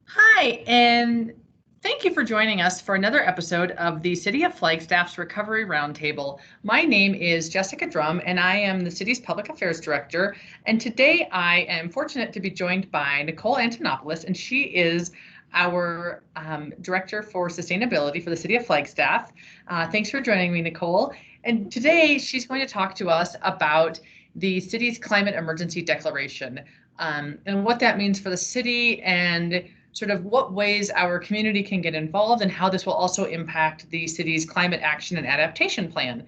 Hi, and thank you for joining us for another episode of the City of Flagstaff's Recovery Roundtable. My name is Jessica Drum, and I am the city's Public Affairs Director. And today I am fortunate to be joined by Nicole Antonopoulos, and she is our Director for Sustainability for the City of Flagstaff. Thanks for joining me, Nicole. And today she's going to talk to us about the city's climate emergency declaration and what that means for the city and sort of what ways our community can get involved and how this will also impact the city's climate action and adaptation plan.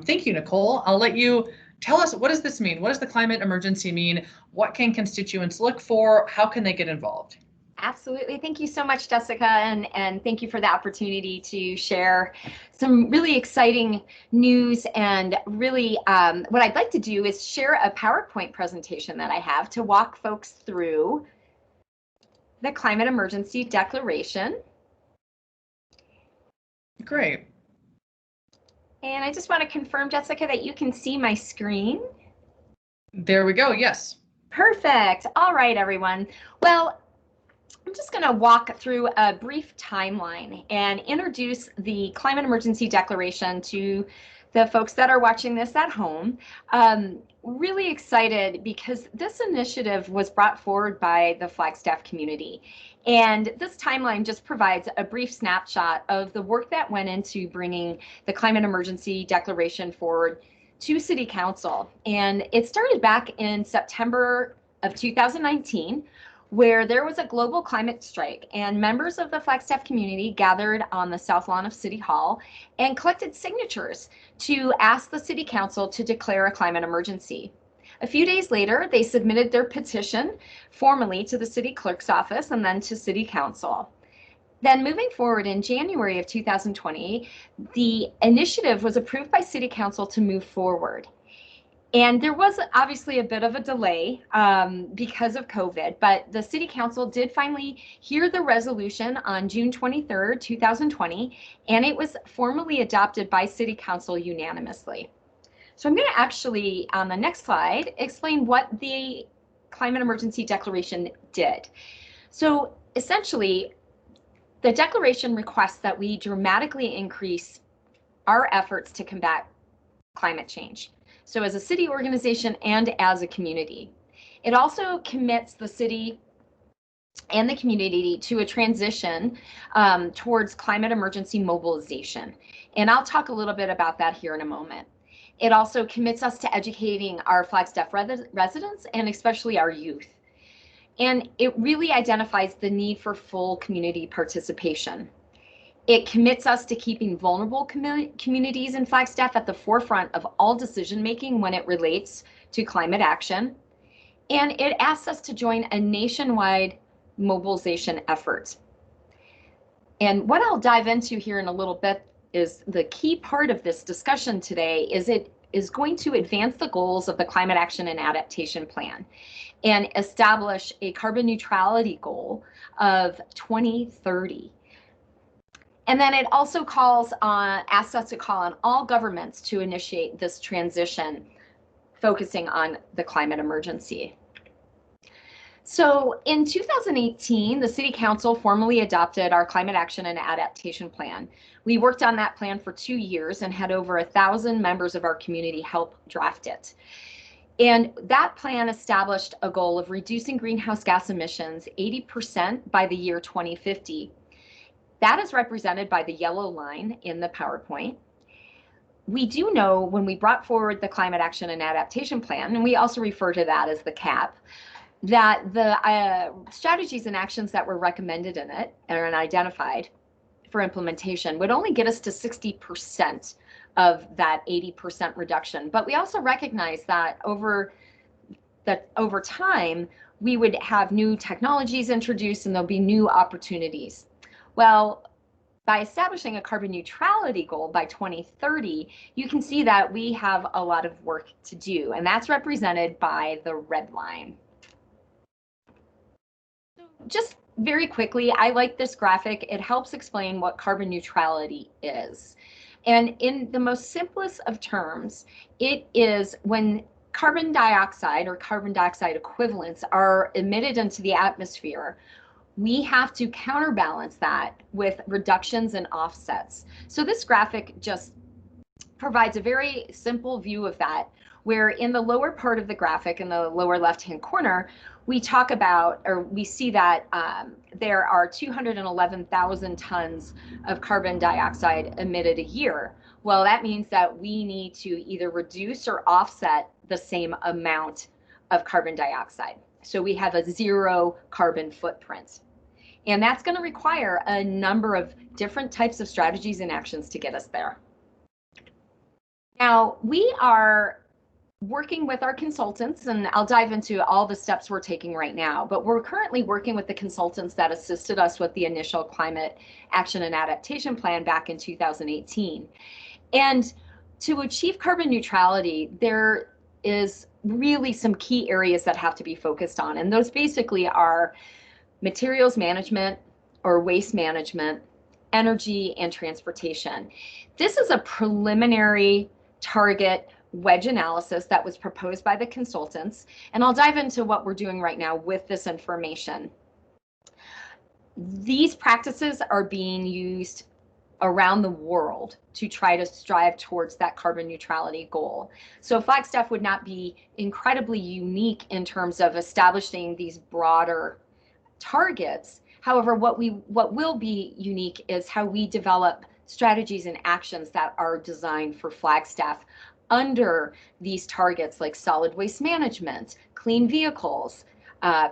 Thank you, Nicole. I'll let you tell us, what does this mean? What does the climate emergency mean? What can constituents look for? How can they get involved? Absolutely. Thank you so much, Jessica, and thank you for the opportunity to share some really exciting news. And really, what I'd like to do is share a PowerPoint presentation that I have to walk folks through the climate emergency declaration. Great. And I just want to confirm, Jessica, that you can see my screen. There we go. Yes. Perfect. All right, everyone. Well, I'm just going to walk through a brief timeline and introduce the climate emergency declaration to the folks that are watching this at home. Really excited because this initiative was brought forward by the Flagstaff community. And this timeline just provides a brief snapshot of the work that went into bringing the climate emergency declaration forward to City Council. And it started back in September of 2019, where there was a global climate strike, and members of the Flagstaff community gathered on the south lawn of City Hall and collected signatures to ask the City Council to declare a climate emergency. A few days later, they submitted their petition formally to the City Clerk's office and then to City Council. Then moving forward in January of 2020, the initiative was approved by City Council to move forward. And there was obviously a bit of a delay because of COVID, but the City Council did finally hear the resolution on June 23rd, 2020, and it was formally adopted by City Council unanimously. So I'm going to actually, on the next slide, explain what the Climate Emergency Declaration did. So essentially, the declaration requests that we dramatically increase our efforts to combat climate change. So as a city organization and as a community. It also commits the city and the community to a transition towards climate emergency mobilization. And I'll talk a little bit about that here in a moment. It also commits us to educating our Flagstaff residents and especially our youth. And it really identifies the need for full community participation. It commits us to keeping vulnerable communities in Flagstaff at the forefront of all decision-making when it relates to climate action. And it asks us to join a nationwide mobilization effort. And what I'll dive into here in a little bit is the key part of this discussion today is it is going to advance the goals of the Climate Action and Adaptation Plan and establish a carbon neutrality goal of 2030. And then it also asks us to call on all governments to initiate this transition, focusing on the climate emergency. So in 2018, the City Council formally adopted our Climate Action and Adaptation Plan. We worked on that plan for 2 years and had over 1,000 members of our community help draft it. And that plan established a goal of reducing greenhouse gas emissions 80% by the year 2050. That is represented by the yellow line in the PowerPoint. We do know when we brought forward the Climate Action and Adaptation Plan, and we also refer to that as the CAP, that the strategies and actions that were recommended in it and identified for implementation would only get us to 60% of that 80% reduction. But we also recognize that over time, we would have new technologies introduced and there'll be new opportunities. Well, by establishing a carbon neutrality goal by 2030, you can see that we have a lot of work to do, and that's represented by the red line. Just very quickly, I like this graphic. It helps explain what carbon neutrality is. And in the most simplest of terms, it is when carbon dioxide or carbon dioxide equivalents are emitted into the atmosphere, we have to counterbalance that with reductions and offsets. So this graphic just provides a very simple view of that, where in the lower part of the graphic, in the lower left-hand corner, we talk about, or we see that there are 211,000 tons of carbon dioxide emitted a year. Well, that means that we need to either reduce or offset the same amount of carbon dioxide. So we have a zero carbon footprint. And that's going to require a number of different types of strategies and actions to get us there. Now, we are working with our consultants, and I'll dive into all the steps we're taking right now, but we're currently working with the consultants that assisted us with the initial climate action and adaptation plan back in 2018. And to achieve carbon neutrality, there is really some key areas that have to be focused on, and those basically are materials management or waste management, energy, and transportation. This is a preliminary target wedge analysis that was proposed by the consultants, and I'll dive into what we're doing right now with this information. These practices are being used around the world to try to strive towards that carbon neutrality goal. So Flagstaff would not be incredibly unique in terms of establishing these broader targets. However, what will be unique is how we develop strategies and actions that are designed for Flagstaff under these targets, like solid waste management, clean vehicles,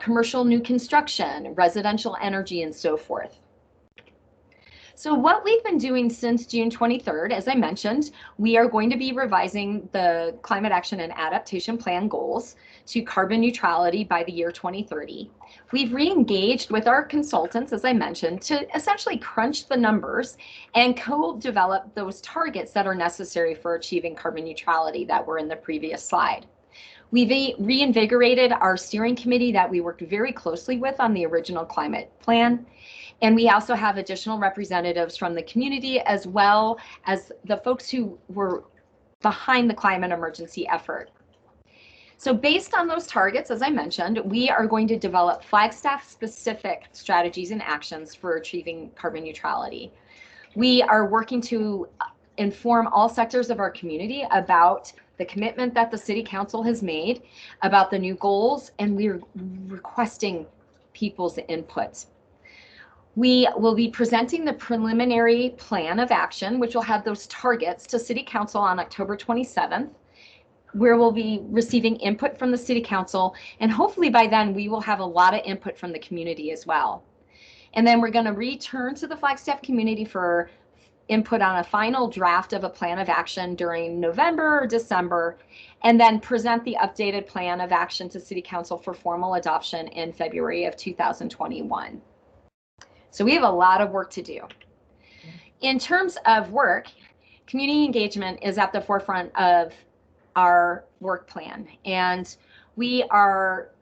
commercial new construction, residential energy, and so forth. So what we've been doing since June 23rd, as I mentioned, we are going to be revising the Climate Action and Adaptation Plan goals to carbon neutrality by the year 2030. We've re-engaged with our consultants, as I mentioned, to essentially crunch the numbers and co-develop those targets that are necessary for achieving carbon neutrality that were in the previous slide. We've reinvigorated our steering committee that we worked very closely with on the original climate plan. And we also have additional representatives from the community, as well as the folks who were behind the climate emergency effort. So based on those targets, as I mentioned, we are going to develop Flagstaff-specific strategies and actions for achieving carbon neutrality. We are working to inform all sectors of our community about the commitment that the City Council has made, about the new goals, and we're requesting people's input. We will be presenting the preliminary plan of action, which will have those targets, to City Council on October 27th, where we'll be receiving input from the City Council, and hopefully by then we will have a lot of input from the community as well. And then we're going to return to the Flagstaff community for input on a final draft of a plan of action during November or December, and then present the updated plan of action to City Council for formal adoption in February of 2021. So we have a lot of work to do. In terms of work, community engagement is at the forefront of our work plan, and we are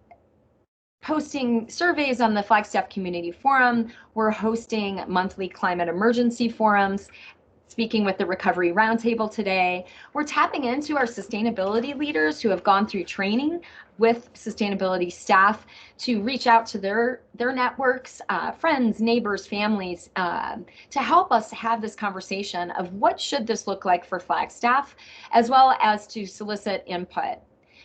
posting surveys on the Flagstaff Community Forum. We're hosting monthly climate emergency forums, speaking with the Recovery Roundtable today. We're tapping into our sustainability leaders who have gone through training with sustainability staff to reach out to their networks, friends, neighbors, families, to help us have this conversation of what should this look like for Flagstaff, as well as to solicit input.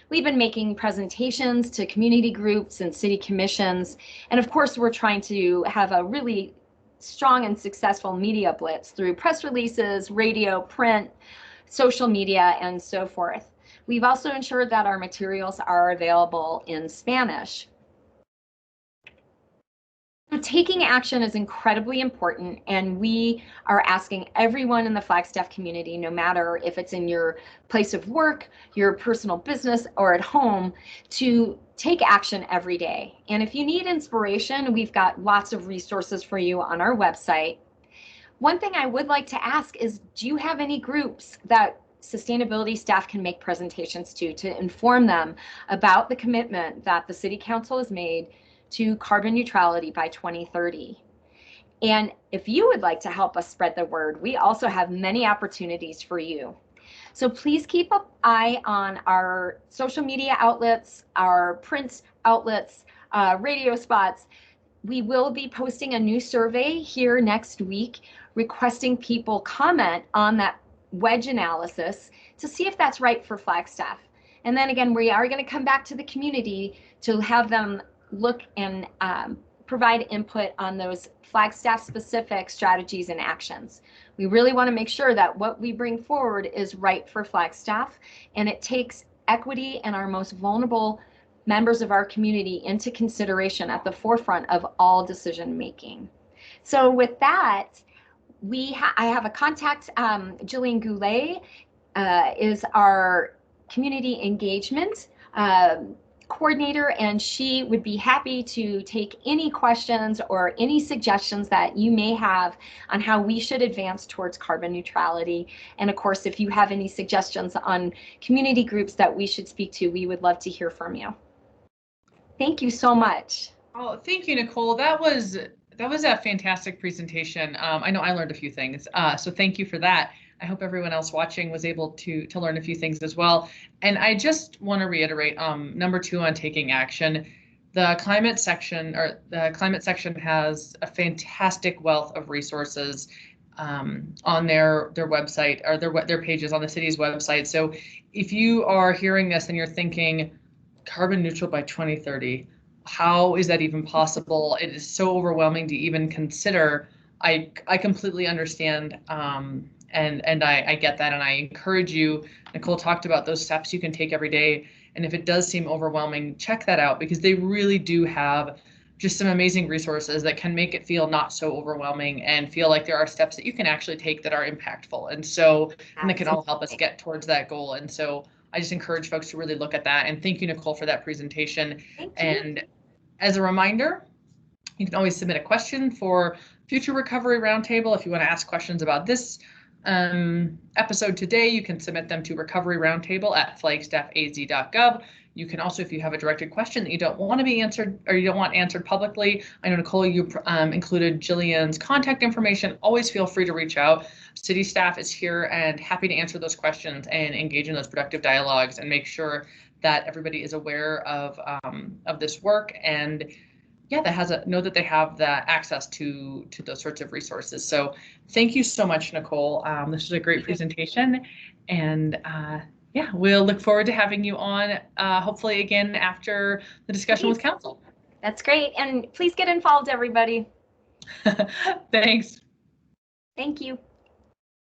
We've been making presentations to community groups and city commissions, and of course we're trying to have a really strong and successful media blitz through press releases, radio, print, social media, and so forth. We've also ensured that our materials are available in Spanish. So taking action is incredibly important, and we are asking everyone in the Flagstaff community, no matter if it's in your place of work, your personal business, or at home, to take action every day. And if you need inspiration, we've got lots of resources for you on our website. One thing I would like to ask is, do you have any groups that sustainability staff can make presentations to inform them about the commitment that the City Council has made to carbon neutrality by 2030? And if you would like to help us spread the word, we also have many opportunities for you. So please keep an eye on our social media outlets, our print outlets, radio spots. we will be posting a new survey here next week, requesting people comment on that wedge analysis to see if that's right for Flagstaff. And then again, we are going to come back to the community to have them look and provide input on those Flagstaff specific strategies and actions. We really want to make sure that what we bring forward is right for Flagstaff, and it takes equity and our most vulnerable members of our community into consideration at the forefront of all decision making. So with that, I have a contact. Jillian Goulet is our community engagement coordinator, and she would be happy to take any questions or any suggestions that you may have on how we should advance towards carbon neutrality. And of course, if you have any suggestions on community groups that we should speak to, we would love to hear from you. Thank you so much. Oh, thank you, Nicole. That was a fantastic presentation. I know I learned a few things, so thank you for that. I hope everyone else watching was able to learn a few things as well. And I just want to reiterate number 2 on taking action. The climate section has a fantastic wealth of resources on their website, or their pages on the city's website. So if you are hearing this and you're thinking carbon neutral by 2030, how is that even possible? It is so overwhelming to even consider. I completely understand. And I get that, and I encourage you. Nicole talked about those steps you can take every day, and if it does seem overwhelming, check that out, because they really do have just some amazing resources that can make it feel not so overwhelming and feel like there are steps that you can actually take that are impactful, and that can all help us get towards that goal. And so I just encourage folks to really look at that. And thank you, Nicole, for that presentation. And as a reminder, you can always submit a question for future Recovery Roundtable. If you want to ask questions about this episode today, you can submit them to recoveryroundtable@flagstaffaz.gov. You can also, if you have a directed question that you don't want to be answered, or you don't want answered publicly, I know, Nicole, you included Jillian's contact information. Always feel free to reach out. City staff is here and happy to answer those questions and engage in those productive dialogues and make sure that everybody is aware of this work, and know that they have the access to those sorts of resources. So thank you so much, Nicole. This was a great presentation, and we'll look forward to having you on hopefully again after the discussion with council. That's great, and please get involved, everybody. Thanks. Thank you.